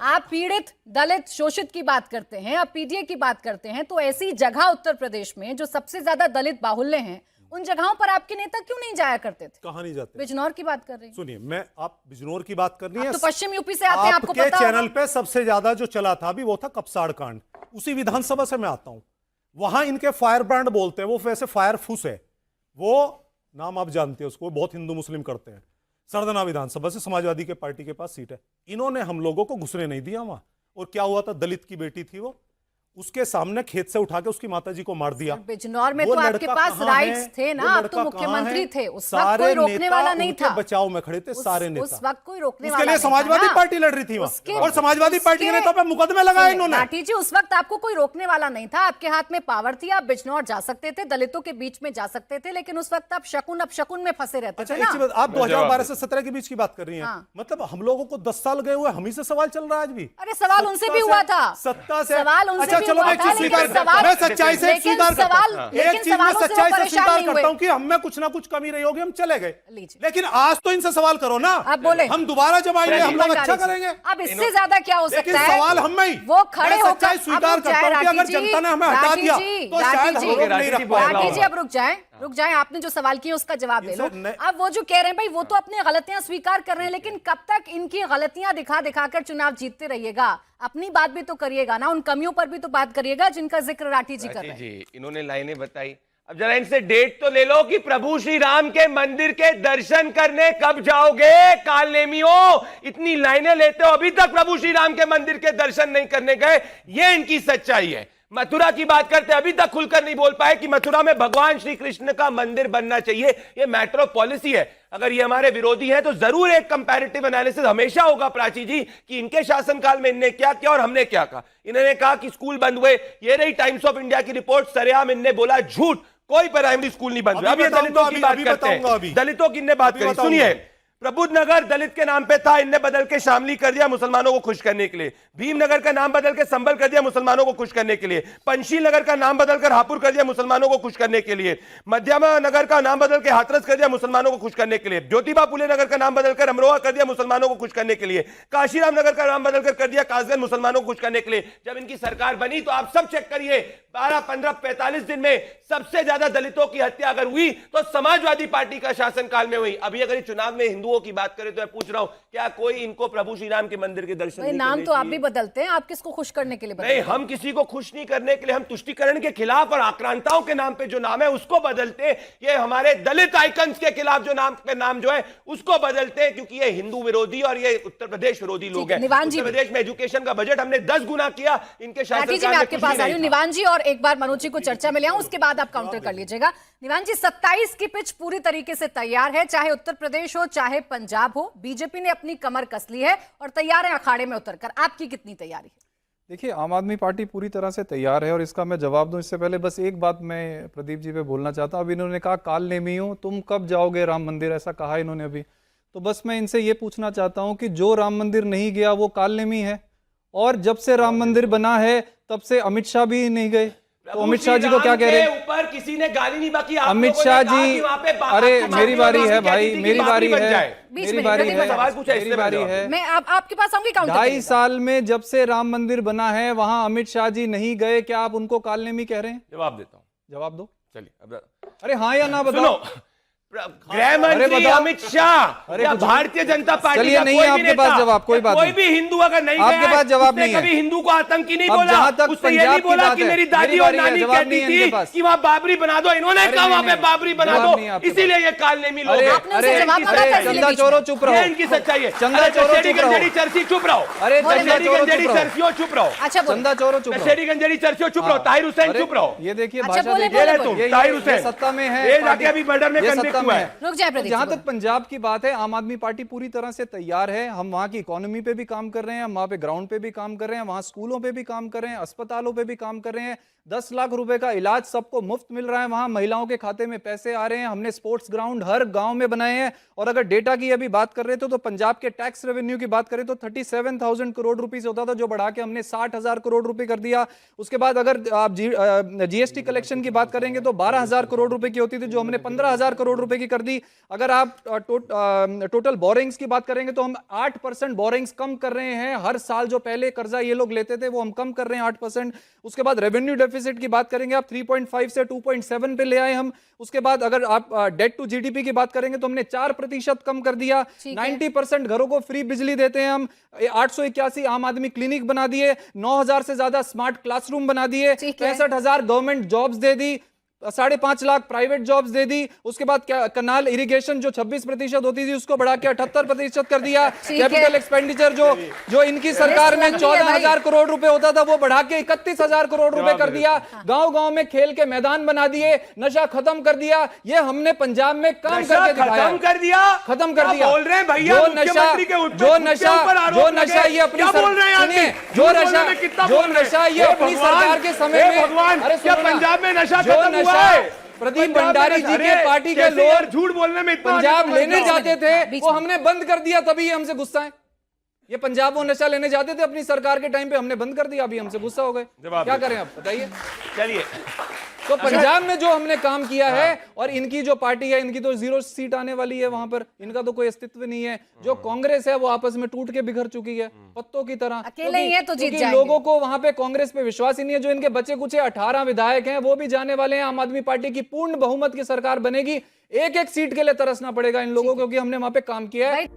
आप पीड़ित, दलित, शोषित की बात करते हैं, आप पीडीए की बात करते हैं, तो ऐसी जगह उत्तर प्रदेश में जो सबसे ज्यादा दलित बाहुल्य हैं, उन जगहों पर आपके नेता क्यों नहीं जाया करते थे? कहां नहीं जाते? बिजनौर की बात कर रही हैं। सुनिए, मैं आप बिजनौर की बात करनी है तो पश्चिम यूपी से आते हैं, आपको आपके पता चैनल होगा। पे सबसे ज्यादा जो चला था अभी वो था कपसाड़ कांड। उसी विधानसभा से मैं आता हूं, वहां इनके फायर ब्रांड बोलते हैं, वो वैसे फायर फूस है, वो नाम आप जानते हैं उसको, बहुत हिंदू मुस्लिम करते हैं। सरदना विधानसभा से समाजवादी के पार्टी के पास सीट है, इन्होंने हम लोगों को घुसने नहीं दिया वहां। और क्या हुआ था, दलित की बेटी थी वो, उसके सामने खेत से उठा के उसकी माताजी को मार दिया। बिजनौर में तो आपके पास राइट्स थे ना, आप तो मुख्यमंत्री थे, उस वक्त कोई रोकने वाला नहीं था। बचाव में खड़े थे सारे नेता, उस वक्त कोई रोकने वाला नहीं था। समाजवादी पार्टी लड़ रही थी वहां, और समाजवादी पार्टी के नेताओं पे मुकदमे लगाए इन्होंने। लाठी जी, उस वक्त आपको कोई रोकने वाला नहीं था, आपके हाथ में पावर थी, आप बिजनौर जा सकते थे, दलितों के बीच में जा सकते थे, लेकिन उस वक्त आप शकुन अपशकुन में फंसे रहते थे ना। आप 2012 से 17 के बीच की बात कर रही हैं, मतलब हम लोगों को 10 साल गए हुए, हम ही से सवाल चल रहा है आज भी। अरे सवाल उनसे भी हुआ था, सत्ता से सवाल उनसे भी हुआ था, मैं सच्चाई से स्वीकार करता हूं, एक चीज मैं सच्चाई से स्वीकार करता हूं कि हम में कुछ ना कुछ कमी रही होगी, हम चले गए, लेकिन आज तो इनसे सवाल करो ना। अब बोले हम दोबारा जब आएंगे हम लोग अच्छा करेंगे। अब इससे ज्यादा क्या हो सकता है? सवाल हम में ही, वो खड़े होकर सच्चाई स्वीकार करता हूं कि अगर जनता ने हमें हटा दिया तो शायद हम लोग नहीं रख पाएंगे। राठी जी, अब रुक जाएं, आपने जो सवाल किए उसका जवाब दे लो। अब वो जो कह रहे हैं भाई, वो तो अपनी गलतियां स्वीकार कर रहे हैं, लेकिन कब तक इनकी गलतियां दिखा दिखाकर चुनाव जीतते रहिएगा? अपनी बात भी तो करिएगा ना, उन कमियों पर भी तो बात करिएगा जिनका जिक्र राठी जी कर रहे हैं। जी, इन्होंने लाइनें बताई, अब जरा इनसे डेट तो ले लो कि प्रभु श्री राम के मंदिर के दर्शन करने कब जाओगे? कालनेमियों, इतनी लाइनें लेते हो, अभी तक प्रभु श्री राम के मंदिर के दर्शन नहीं करने गए, ये इनकी सच्चाई है। मथुरा की बात करते, अभी तक खुलकर नहीं बोल पाए कि मथुरा में भगवान श्री कृष्ण का मंदिर बनना चाहिए, ये मैटर ऑफ पॉलिसी है। अगर ये हमारे विरोधी हैं तो जरूर एक कंपैरेटिव एनालिसिस हमेशा होगा प्राची जी, कि इनके शासनकाल में इनने क्या किया और हमने क्या कहा। इन्होंने कहा कि स्कूल बंद हुए, ये रही टाइम्स ऑफ इंडिया की रिपोर्ट, सरेआम इनने बोला झूठ, कोई प्राइमरी स्कूल नहीं बंद हुए। अब ये दलितों की बात करते हैं, दलितों की इनने बात करी, सुनिए। प्रबुद्धनगर दलित के नाम पे था, इनने बदल के शामली कर दिया मुसलमानों को खुश करने के लिए। भीमनगर का नाम बदल के संबल कर दिया मुसलमानों को खुश करने के लिए। पंचशील नगर का नाम बदलकर हापुड़ कर दिया मुसलमानों को खुश करने के लिए। मध्यमा नगर का नाम बदल के हाथरस कर दिया मुसलमानों को खुश करने के लिए। ज्योतिबा फुले नगर का नाम बदलकर अमरोहा कर दिया मुसलमानों को खुश करने के लिए। काशीराम नगर का नाम बदलकर कर दिया कासगंज मुसलमानों को खुश करने के लिए। जब इनकी सरकार बनी तो आप सब चेक करिए, 12, 15, 45 दिन में सबसे ज्यादा दलितों की हत्या अगर हुई तो समाजवादी पार्टी का शासनकाल में हुई। अभी अगर चुनाव में हिंदुओं की बात करें तो पूछ रहा हूं, क्या कोई इनको प्रभु श्री राम के मंदिर के दर्शन नहीं? नाम तो आप भी बदलते हैं, आप किसको खुश करने के लिए बदलते हैं? नहीं, हम किसी को खुश नहीं करने के लिए, हम तुष्टीकरण के खिलाफ और आक्रांताओं के नाम पे जो नाम है उसको बदलते। ये हमारे दलित आइकन्स के खिलाफ जो नाम जो है उसको बदलते हैं, क्योंकि ये हिंदू विरोधी और ये उत्तर प्रदेश विरोधी लोग हैं। उत्तर प्रदेश में एजुकेशन का बजट हमने 10 गुना किया इनके शासनकाल में। आपके पास आ रही हूं निवान जी, और एक बार मनोज जी को चर्चा में ले आऊं, उसके बाद आप काउंटर कर लीजिएगा। निवान जी, 27 की पिच पूरी तरीके से तैयार है, चाहे उत्तर प्रदेश हो चाहे पंजाब हो। बीजेपी ने अपनी कमर कस ली है और तैयार है अखाड़े में उतरकर। आपकी कितनी तैयारी है? देखिए, आम आदमी पार्टी पूरी तरह से तैयार है, और इसका मैं जवाब दूं इससे पहले बस एक बात मैं प्रदीप जी पे बोलना चाहता हूं। अब इन्होंने कहा काल नेमियों, तुम कब जाओगे राम मंदिर, ऐसा कहा इन्होंने अभी। तो बस मैं इनसे ये पूछना चाहता हूं कि जो राम मंदिर नहीं गया वो काल नेमी है, और जब से राम मंदिर बना है तब से अमित शाह भी नहीं गए। तो अमित शाह जी को क्या कह रहे हैं? ऊपर किसी ने गाली नहीं बाकी, अमित शाह जी, अरे मेरी बारी है भाई, मेरी बारी है, मेरी बारी है, मेरी बारी है। मैं आपके पास आऊंगी काउंटर। 2.5 साल में जब से राम मंदिर बना है वहां अमित शाह जी नहीं गए, क्या आप उनको कालनेमी कह रहे हैं? जवाब देता हूं, जवाब दो। चलिए, अरे हाँ या ना बताओ। गृह मंत्री अमित शाह या भारतीय जनता पार्टी का नहीं है आपके पास जवाब, कोई बात कोई भी हिंदू अगर नहीं आपके पास जवाब नहीं है, कभी हिंदू को आतंकी नहीं बोला, उसने ये नहीं बोला कि मेरी दादी और नानी कहती थी कि वहाँ बाबरी बना दो, इन्होंने कहा वहाँ पे बाबरी बना दो, इसीलिए ये कालनेमी लोग हैं। चंदा चोरो चुप रहो, इनकी सच्चाई है। चंदा चोरो चर्ची चुप रहो, अरे चर्चियों चुप रहो, चंदा चोरो चुप रहो, शेरी गंजेड़ी चर्चियों चुप रहो, ताहिर हुसैन चुप रहो। ये देखिए ताहिर हुसैन सत्ता में है, जाके अभी मर्डर में कन्विक्ट हुआ है। रुक जाए। जहां तक पंजाब की बात है, आम आदमी पार्टी पूरी तरह से तैयार है। हम वहां की इकोनॉमी पे भी काम कर रहे हैं, हम वहां पे ग्राउंड पे भी काम कर रहे हैं, वहां स्कूलों पे भी काम कर रहे हैं, अस्पतालों पे भी काम कर रहे हैं। 10 लाख रुपए का इलाज सबको मुफ्त मिल रहा है, वहां महिलाओं के खाते में पैसे आ रहे हैं। हमने स्पोर्ट्स ग्राउंड हर गांव में बनाए हैं। और अगर डेटा की अभी बात कर रहे थे तो पंजाब के टैक्स रेवेन्यू की बात करें तो 37,000 करोड़ रुपए से होता था, जो बढ़ा के हमने 60,000 करोड़ रुपए कर दिया। उसके बाद अगर आप जीएसटी कलेक्शन की बात करेंगे तो 12,000 करोड़ रुपए की होती थी, जो हमने 15,000 करोड़ रुपए रुपए की कर दी। अगर आप टोटल बोरिंग्स की बात करेंगे तो हम 8% बोरिंग्स कम कर रहे हैं। हर साल जो पहले कर्जा ये लोग लेते थे वो हम कम कर रहे हैं 8%। उसके बाद रेवेन्यू डेफिसिट की बात करेंगे आप 3.5 से 2.7 पे ले आए हम। उसके बाद अगर आप डेट टू जीडीपी की बात करेंगे तो हमने 4% कम कर दिया। 90% घरों को फ्री बिजली देते हैं हम। 881 आम आदमी क्लिनिक बना दिए, 9,000 से ज्यादा स्मार्ट क्लासरूम बना दिए, 65,000 government jobs they the, 5.5 lakh private jobs they दी। उसके बाद कनाल इरिगेशन जो 26% होती थी उसको बढ़ा के 78% कर दिया। कैपिटल एक्सपेंडिचर जो इनकी सरकार में 14,000 करोड़ रुपए होता था वो बढ़ा के 31,000 करोड़ रुपए कर दिया। गांव-गांव में खेल के मैदान बना दिए, नशा खत्म कर दिया। ये हमने पंजाब में काम करके दिखाया। खत्म कर दिया, खत्म कर दिया। बोल रहे हैं भैया, जो नशा ये अपनी सरकार के समय में, क्या पंजाब में नशा खत्म हुआ है? प्रदीप भंडारी जी के पार्टी के लोग झूठ बोलने में इतना पंजाब लेने जाते थे, वो हमने बंद कर दिया, तभी ये हमसे गुस्सा है। ये पंजाब वो नशा लेने जाते थे अपनी सरकार के टाइम पे, हमने बंद कर दिया, अभी हमसे गुस्सा हो गए। क्या करें आप बताइए। चलिए, तो पंजाब में जो हमने काम किया है, और इनकी जो पार्टी है इनकी तो 0 सीट आने वाली है, वहां पर इनका तो कोई अस्तित्व नहीं है। जो कांग्रेस है वो आपस में टूट के बिखर चुकी है पत्तों की तरह। अकेले ही है तो जीत जाएंगे। लोगों को वहां पे कांग्रेस पे विश्वास ही नहीं है। जो इनके बचे कुछ 18 विधायक हैं वो भी जाने वाले हैं। आम आदमी पार्टी की पूर्ण बहुमत की सरकार बनेगी। एक एक सीट के लिए तरसना पड़ेगा इन लोगों को, क्योंकि हमने वहां पे काम किया है।